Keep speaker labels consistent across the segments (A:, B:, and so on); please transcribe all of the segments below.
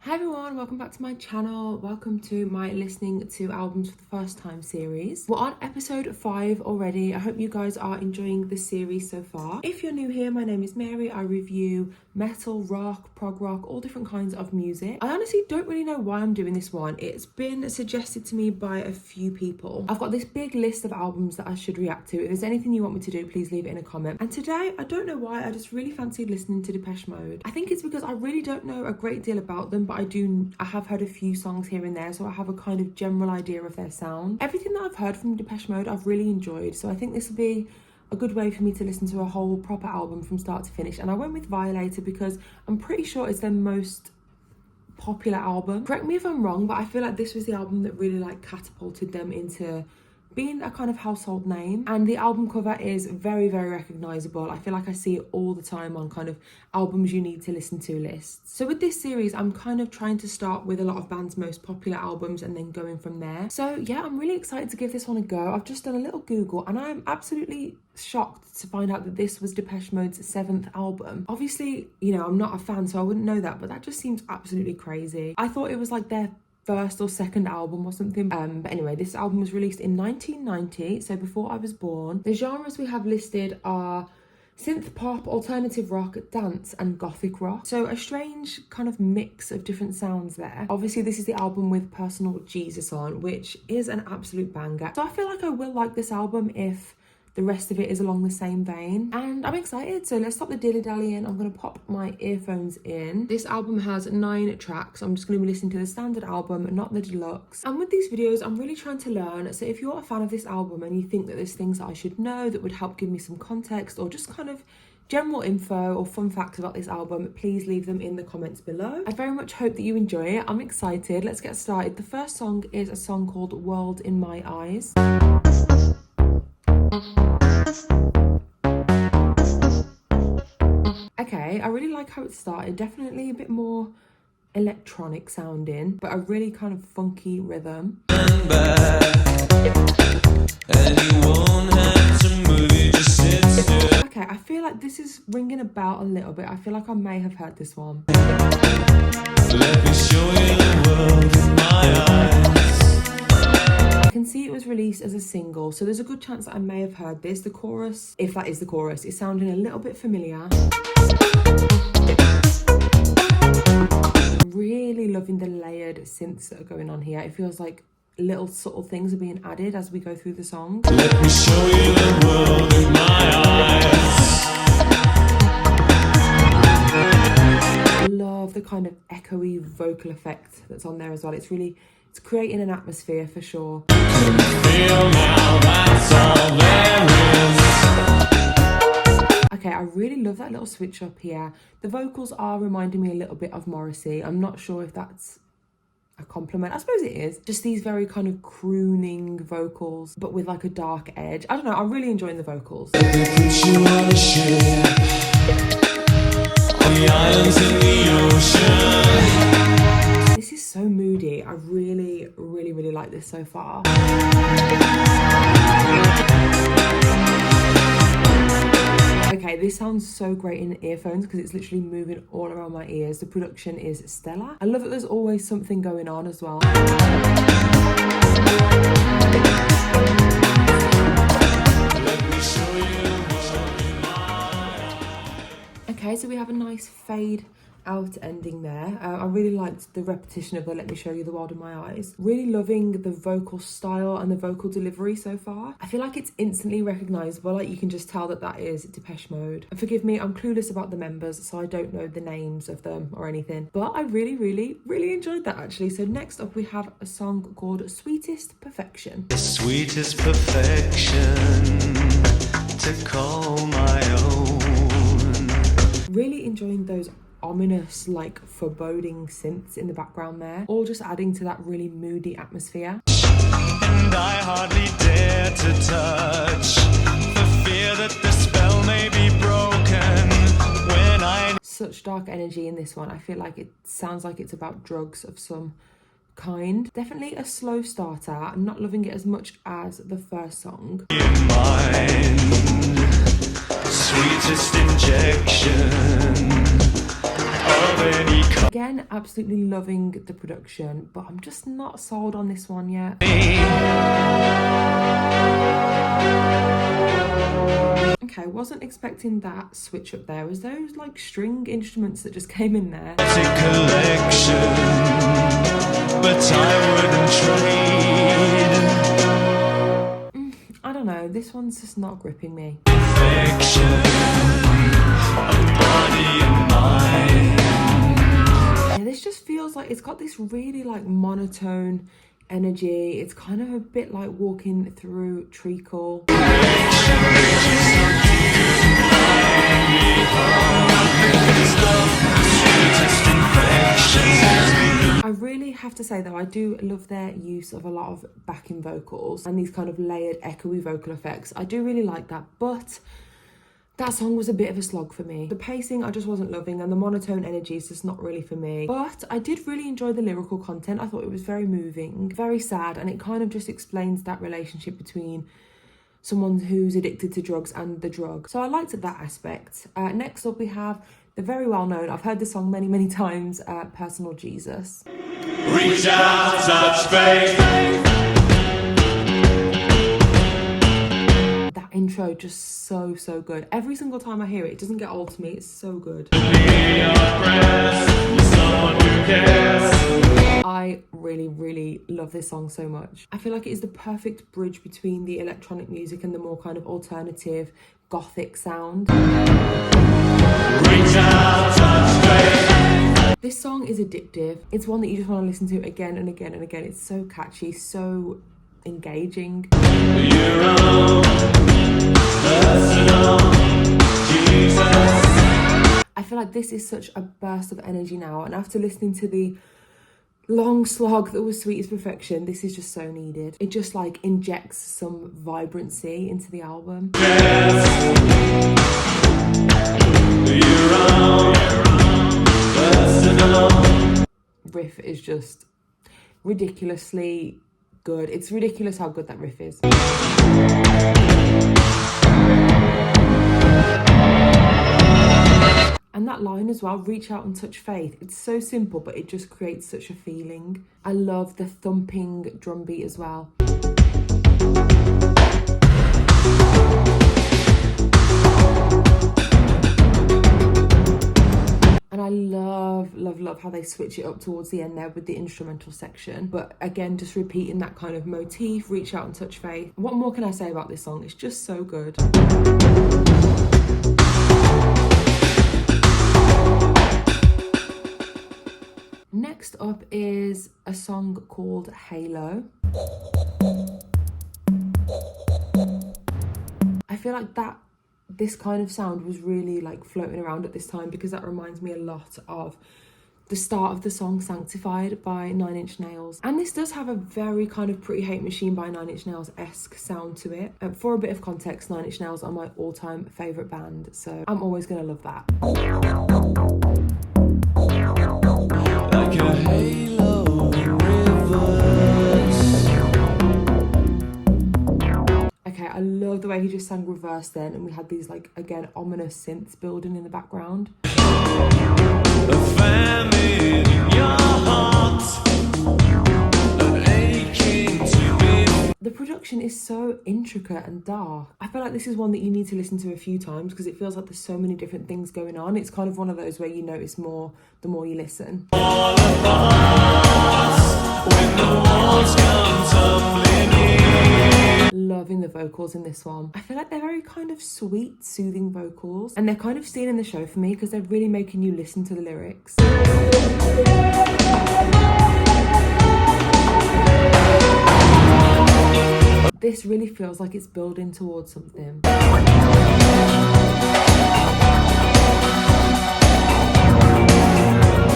A: Hi everyone, welcome back to my channel. Welcome to my listening to albums for the first time series. We're on episode 5 already. I hope you guys are enjoying the series so far. If you're new here, my name is Mary. I review metal, rock, prog rock, all different kinds of music. I honestly don't really know why I'm doing this one. It's been suggested to me by a few people. I've got this big list of albums that I should react to. If there's anything you want me to do, please leave it in a comment. And today, I don't know why, I just really fancied listening to Depeche Mode. I think it's because I really don't know a great deal about them, but I have heard a few songs here and there, so I have a kind of general idea of their sound. Everything that I've heard from Depeche Mode I've really enjoyed, so I think this will be a good way for me to listen to a whole proper album from start to finish. And I went with Violator because I'm pretty sure it's their most popular album. Correct me if I'm wrong, but I feel like this was the album that really catapulted them into being a kind of household name. And the album cover is very, very recognizable. I feel like I see it all the time on kind of albums you need to listen to lists. So with this series, I'm kind of trying to start with a lot of bands' most popular albums and then going from there. So yeah, I'm really excited to give this one a go. I've just done a little Google and I'm absolutely shocked to find out that this was Depeche Mode's 7th album. Obviously, you know, I'm not a fan, so I wouldn't know that, but that just seems absolutely crazy. I thought it was like their first or second album or something. But anyway, this album was released in 1990, so before I was born. The genres we have listed are synth pop, alternative rock, dance and gothic rock. So a strange kind of mix of different sounds there. Obviously this is the album with Personal Jesus on, which is an absolute banger. So I feel like I will like this album if the rest of it is along the same vein, and I'm excited. So let's stop the dilly-dallying. I'm going to pop my earphones in. This album has 9 tracks. I'm just going to be listening to the standard album, not the deluxe. And with these videos, I'm really trying to learn. So if you're a fan of this album and you think that there's things that I should know that would help give me some context or just kind of general info or fun facts about this album, please leave them in the comments below. I very much hope that you enjoy it. I'm excited. Let's get started. The first song is a song called World in My Eyes. Okay, I really like how it started. Definitely a bit more electronic sounding, but a really kind of funky rhythm. Okay, I feel like this is ringing a bell a little bit. I feel like I may have heard this one. Let me show you the world in my eyes. I can see it was released as a single, so there's a good chance that I may have heard this. The chorus, if that is the chorus, is sounding a little bit familiar. Really loving the layered synths that are going on here. It feels like little subtle things are being added as we go through the song. Let me show you the world in my eyes. Love the kind of echoey vocal effect that's on there as well. It's creating an atmosphere for sure. Feel now, that's all there is. Okay, I really love that little switch up here. The vocals are reminding me a little bit of Morrissey. I'm not sure if that's a compliment. I suppose it is. Just these very kind of crooning vocals, but with like a dark edge. I don't know, I'm really enjoying the vocals. The islands in the ocean. This is so moody. I really, really, really like this so far. Okay, this sounds so great in earphones because it's literally moving all around my ears. The production is stellar. I love that there's always something going on as well. Okay, so we have a nice fade out ending there. I really liked the repetition of the Let Me Show You the World in My Eyes. Really loving the vocal style and the vocal delivery so far. I feel like it's instantly recognizable. Like you can just tell that that is Depeche Mode. And forgive me, I'm clueless about the members, so I don't know the names of them or anything. But I really, really, really enjoyed that actually. So next up we have a song called Sweetest Perfection. The sweetest perfection to call my own. Really enjoying those ominous, foreboding synths in the background there, all just adding to that really moody atmosphere. And I hardly dare to touch, for fear that the spell may be broken. When Such dark energy in this one. I feel like it sounds like it's about drugs of some kind. Definitely a slow starter. I'm not loving it as much as the first song. In mind, sweetest injection of Again, absolutely loving the production, but I'm just not sold on this one yet. Okay, wasn't expecting that switch up there. Was those like string instruments that just came in there?
B: Collection, but I wouldn't trade.
A: I don't know, this one's just not gripping me.
B: Perfection, a body and mind.
A: Yeah, this just feels like it's got this really like monotone energy. It's kind of a bit like walking through treacle. I really have to say though, I do love their use of a lot of backing vocals and these kind of layered echoey vocal effects. I do really like that, but that song was a bit of a slog for me. The pacing I just wasn't loving, and the monotone energy is just not really for me. But I did really enjoy the lyrical content. I thought it was very moving, very sad, and it kind of just explains that relationship between someone who's addicted to drugs and the drug. So I liked that aspect. Next up we have the very well known, I've heard this song many times, Personal Jesus.
B: Reach out, touch faith.
A: That intro just so good. Every single time I hear it, it doesn't get old to me. It's so good. I really love this song so much. I feel like it is the perfect bridge between the electronic music and the more kind of alternative gothic sound.
B: Reach out, touch faith.
A: This song is addictive. It's one that you just want to listen to again and again and again. It's so catchy, so engaging.
B: Your own personal Jesus.
A: I feel like this is such a burst of energy now, and after listening to the long slog that was Sweetest Perfection, this is just so needed. It just like injects some vibrancy into the album.
B: Your own personal.
A: Riff is just ridiculously good. It's ridiculous how good that riff is. And that line as well, reach out and touch faith. It's so simple, but it just creates such a feeling. I love the thumping drum beat as well. And I love how they switch it up towards the end there with the instrumental section. But again, just repeating that kind of motif, reach out and touch faith. What more can I say about this song? It's just so good. Next up is a song called Halo. I feel like this kind of sound was really like floating around at this time, because that reminds me a lot of the start of the song Sanctified by 9 Inch Nails. And this does have a very kind of Pretty Hate Machine by 9 Inch Nails-esque sound to it. For a bit of context, 9 Inch Nails are my all-time favourite band, so I'm always going to love that.
B: Like a halo in reverse.
A: Okay, I love the way he just sang reverse then, and we had these like, again, ominous synths building in the background.
B: A famine in your heart, an aching to be.
A: The production is so intricate and dark. I feel like this is one that you need to listen to a few times, because it feels like there's so many different things going on. It's kind of one of those where you notice more the more you listen.
B: All apart when the walls come tumbling in.
A: Loving the vocals in this one. I feel like they're very kind of sweet, soothing vocals, and they're kind of stealing the show for me, because they're really making you listen to the lyrics. This really feels like it's building towards something.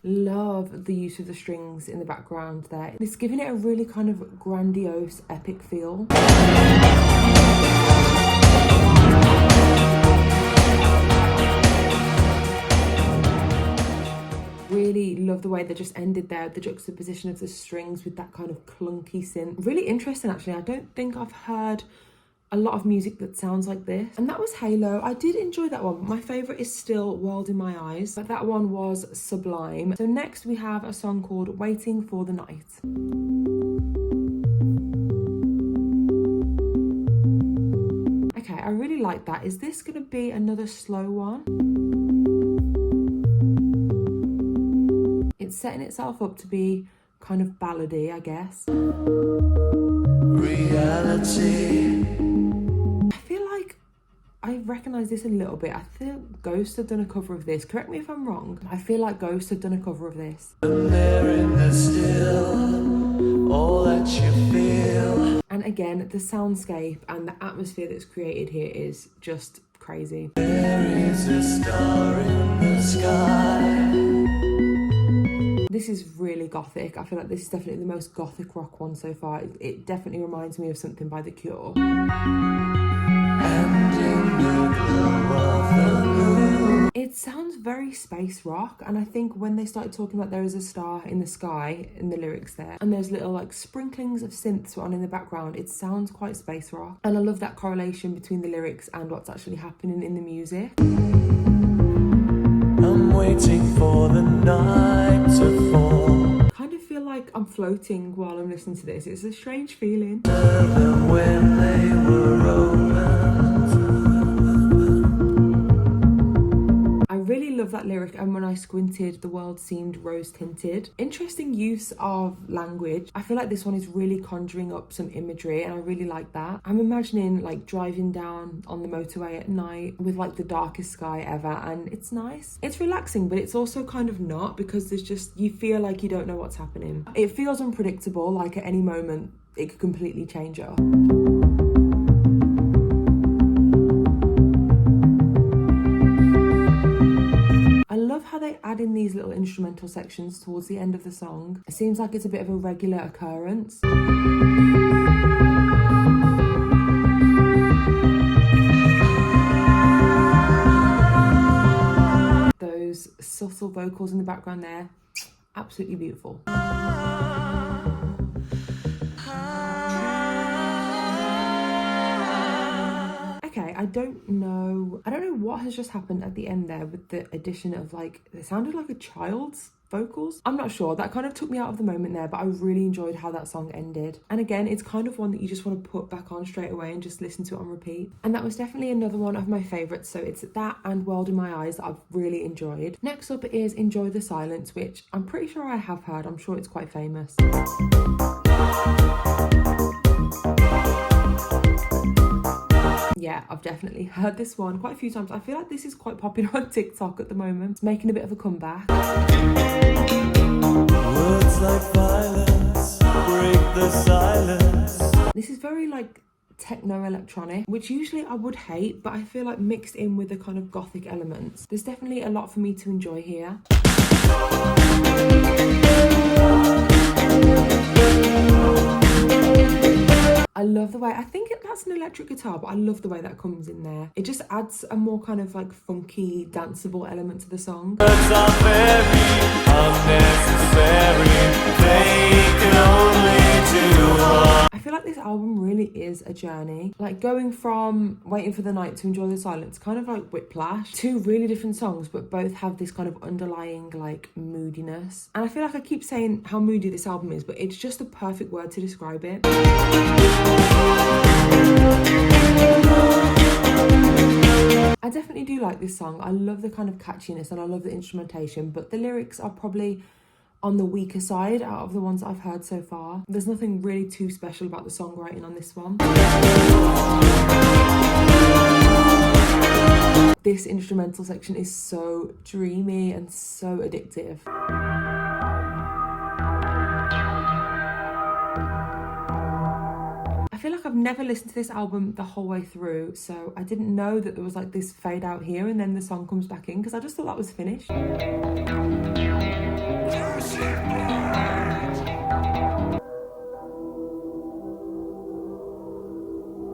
A: Love the use of the strings in the background there. It's giving it a really kind of grandiose, epic feel. Really love the way they just ended there, the juxtaposition of the strings with that kind of clunky synth. Really interesting, actually. I don't think I've heard a lot of music that sounds like this. And that was Halo. I did enjoy that one. My favourite is still World in My Eyes, but that one was sublime. So next we have a song called Waiting for the Night. Okay, I really like that. Is this going to be another slow one? It's setting itself up to be kind of ballady, I guess.
B: Reality.
A: I feel like I recognise this a little bit. I feel Ghost have done a cover of this. Correct me if I'm wrong. I feel like Ghost have done a cover of this.
B: And there in the still, all that you feel.
A: And again, the soundscape and the atmosphere that's created here is just crazy.
B: There is a star in the sky.
A: This is really gothic. I feel like this is definitely the most gothic rock one so far. It definitely reminds me of something by The Cure.
B: And in the glow of the moon.
A: It sounds very space rock, and I think when they started talking about there is a star in the sky in the lyrics there, and there's little like sprinklings of synths on in the background, it sounds quite space rock. And I love that correlation between the lyrics and what's actually happening in the music.
B: I'm waiting for the night to fall.
A: Kind of feel like I'm floating while I'm listening to this. It's a strange feeling.
B: Than when they were opened.
A: I really love that lyric, and when I squinted, the world seemed rose tinted. Interesting use of language. I feel like this one is really conjuring up some imagery, and I really like that. I'm imagining like driving down on the motorway at night with like the darkest sky ever, and it's nice. It's relaxing, but it's also kind of not, because there's just, you feel like you don't know what's happening. It feels unpredictable, like at any moment it could completely change up. I love how they add in these little instrumental sections towards the end of the song. It seems like it's a bit of a regular occurrence. Those subtle vocals in the background there, absolutely beautiful. Okay, I don't know what has just happened at the end there with the addition of like, it sounded like a child's vocals. I'm not sure, that kind of took me out of the moment there, but I really enjoyed how that song ended. And again, it's kind of one that you just want to put back on straight away and just listen to it on repeat. And that was definitely another one of my favourites, so it's that and World in My Eyes that I've really enjoyed. Next up is Enjoy the Silence, which I'm pretty sure I have heard. I'm sure it's quite famous. Yeah, I've definitely heard this one quite a few times. I feel like this is quite popular on TikTok at the moment. It's making a bit of a comeback.
B: Words like violence break the silence.
A: This is very like techno electronic, which usually I would hate, but I feel like mixed in with the kind of gothic elements, there's definitely a lot for me to enjoy here. I love the way, I think that's an electric guitar, but I love the way that comes in there. It just adds a more kind of like funky, danceable element to the song.
B: Words are very unnecessary. They can only do harm.
A: I feel like this album really is a journey. Like going from Waiting for the Night to Enjoy the Silence, kind of like Whiplash. Two really different songs, but both have this kind of underlying like moodiness. And I feel like I keep saying how moody this album is, but it's just the perfect word to describe it. I definitely do like this song. I love the kind of catchiness and I love the instrumentation, but the lyrics are probably on the weaker side out of the ones I've heard so far. There's nothing really too special about the songwriting on this one. This instrumental section is so dreamy and so addictive. I feel like I've never listened to this album the whole way through, so I didn't know that there was like this fade out here and then the song comes back in, because I just thought that was finished.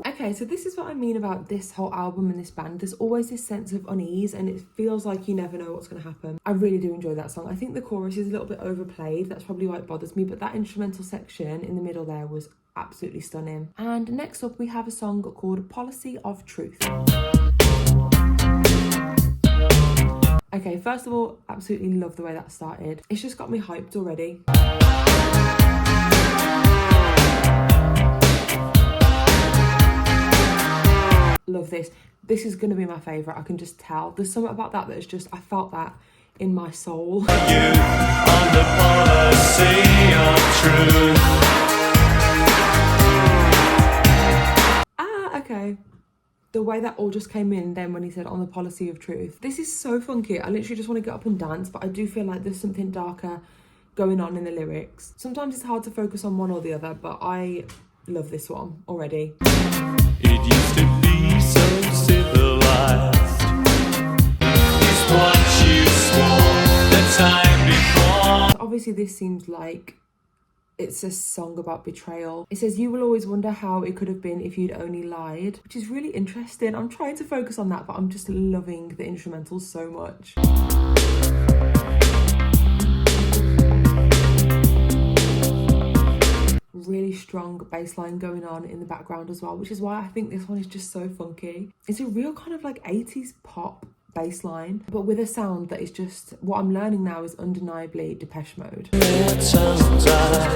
A: Okay, Okay, so this is what I mean about this whole album and this band. There's always this sense of unease and it feels like you never know what's going to happen. I really do enjoy that song. I think the chorus is a little bit overplayed. That's probably why it bothers me, but that instrumental section in the middle there was absolutely stunning. And next up we have a song called Policy of Truth. Okay, first of all, absolutely love the way that started. It's just got me hyped already. Love this. This is going to be my favourite, I can just tell. There's something about that that is just, I felt that in my soul.
B: You on the policy of truth.
A: Okay. The way that all just came in then when he said on the policy of truth. This is so funky. I literally just want to get up and dance, but I do feel like there's something darker going on in the lyrics. Sometimes it's hard to focus on one or the other, but I love this one already.
B: It used to be so civilized. It's what you swore the time before.
A: Obviously this seems like it's a song about betrayal. It says, you will always wonder how it could have been if you'd only lied, which is really interesting. I'm trying to focus on that, but I'm just loving the instrumentals so much. Really strong bass line going on in the background as well, which is why I think this one is just so funky. It's a real kind of like 80s pop bass line, but with a sound that is just, what I'm learning now is undeniably Depeche Mode.
B: It sounds right.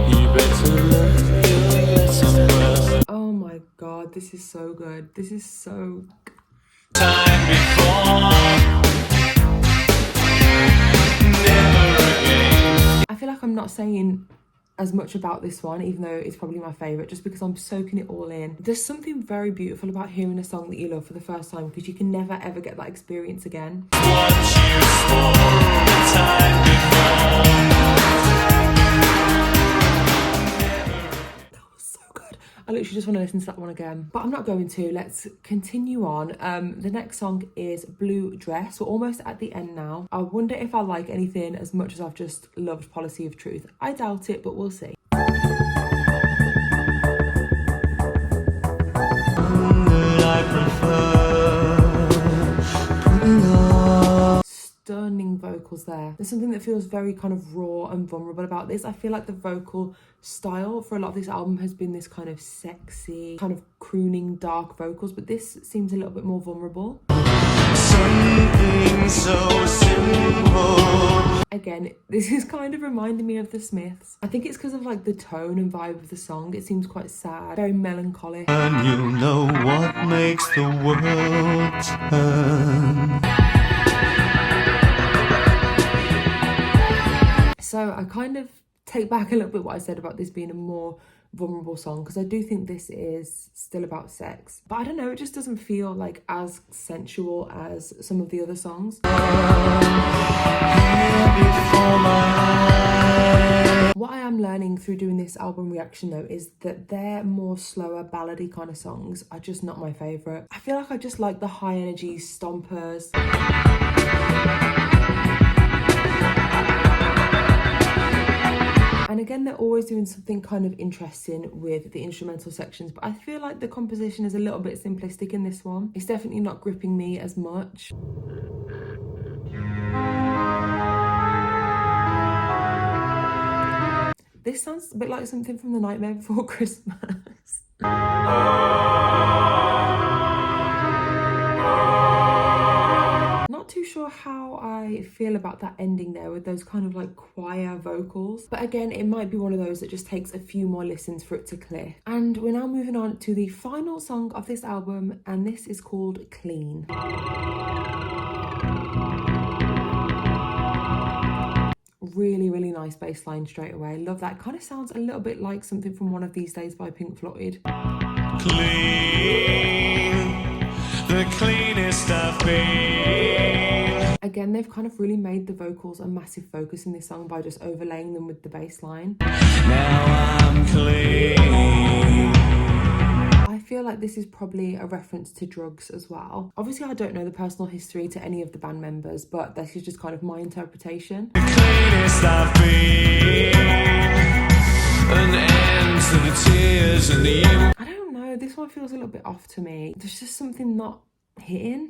B: You better learn your lesson well.
A: Oh my god, this is so good. This is so...
B: Time before. Never again.
A: I feel like I'm not saying as much about this one, even though it's probably my favourite, just because I'm soaking it all in. There's something very beautiful about hearing a song that you love for the first time, because you can never ever get that experience again.
B: What you swore the time before.
A: That was so good. I literally just want to listen to that one again, but I'm not going to. Let's continue on. The next song is Blue Dress. We're almost at the end now. I wonder if I like anything as much as I've just loved Policy of Truth. I doubt it, but we'll see. Stunning vocals there. There's something that feels very kind of raw and vulnerable about this. I feel like the vocal style for a lot of this album has been this kind of sexy, kind of crooning, dark vocals, but this seems a little bit more vulnerable.
B: Something so simple.
A: Again, this is kind of reminding me of the Smiths. I think it's because of like the tone and vibe of the song. It seems quite sad, very melancholic.
B: And you know what makes the world turn.
A: So I kind of take back a little bit what I said about this being a more vulnerable song, because I do think this is still about sex, but I don't know, it just doesn't feel like as sensual as some of the other songs. What I am learning through doing this album reaction though is that their more slower ballady kind of songs are just not my favourite. I feel like I just like the high energy stompers. And again, they're always doing something kind of interesting with the instrumental sections, but I feel like the composition is a little bit simplistic in this one. It's definitely not gripping me as much. This sounds a bit like something from The Nightmare Before Christmas. Not too sure how I feel about that ending there with those kind of like choir vocals, but again, it might be one of those that just takes a few more listens for it to click. And we're now moving on to the final song of this album, and this is called Clean. Really, really nice bass line straight away. Love that. Kind of sounds a little bit like something from One of These Days by Pink Floyd.
B: Clean, the cleanest I've been.
A: Again, they've kind of really made the vocals a massive focus in this song by just overlaying them with the bass line.
B: Now I'm clean.
A: I feel like this is probably a reference to drugs as well. Obviously, I don't know the personal history to any of the band members, but this is just kind of my interpretation.
B: The cleanest I've been. An end to the tears and the
A: I don't know, one feels a little bit off to me. There's just something not hitting.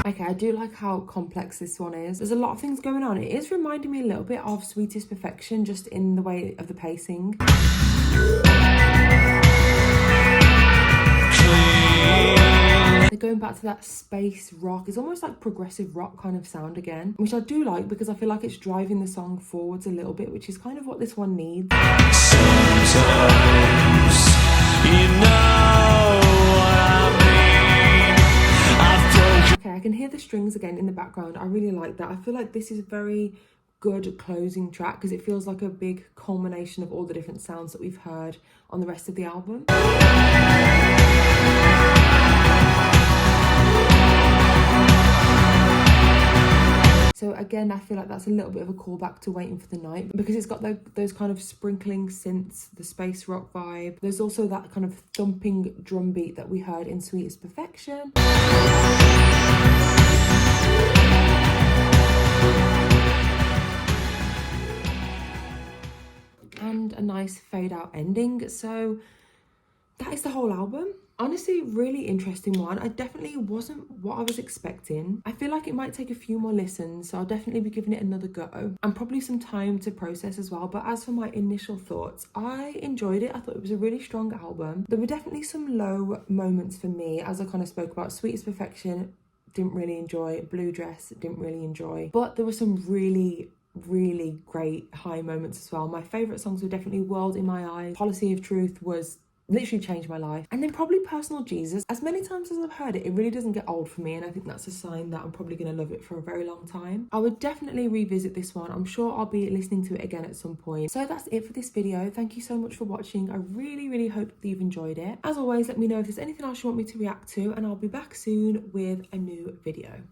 A: Okay, I do like how complex this one is. There's a lot of things going on. It is reminding me a little bit of Sweetest Perfection, just in the way of the pacing. They're going back to that space rock. It's almost like progressive rock kind of sound again, which I do like because I feel like it's driving the song forwards a little bit, which is kind of what this one needs.
B: Sometimes you know what I mean.
A: Okay, I can hear the strings again in the background. I really like that. I feel like this is a very good closing track because it feels like a big culmination of all the different sounds that we've heard on the rest of the album. So again, I feel like that's a little bit of a callback to Waiting for the Night because it's got those kind of sprinkling synths, the space rock vibe. There's also that kind of thumping drum beat that we heard in Sweetest Perfection. And a nice fade out ending. So that is the whole album. Honestly, really interesting one. I definitely wasn't what I was expecting. I feel like it might take a few more listens, so I'll definitely be giving it another go and probably some time to process as well. But as for my initial thoughts, I enjoyed it. I thought it was a really strong album. There were definitely some low moments for me, as I kind of spoke about. Sweetest Perfection, didn't really enjoy. Blue Dress, didn't really enjoy. But there were some really great high moments as well. My favourite songs were definitely World in My Eyes. Policy of Truth was literally changed my life. And then probably Personal Jesus. As many times as I've heard it, it really doesn't get old for me, and I think that's a sign that I'm probably going to love it for a very long time. I would definitely revisit this one. I'm sure I'll be listening to it again at some point. So that's it for this video. Thank you so much for watching. I really hope that you've enjoyed it. As always, let me know if there's anything else you want me to react to, and I'll be back soon with a new video.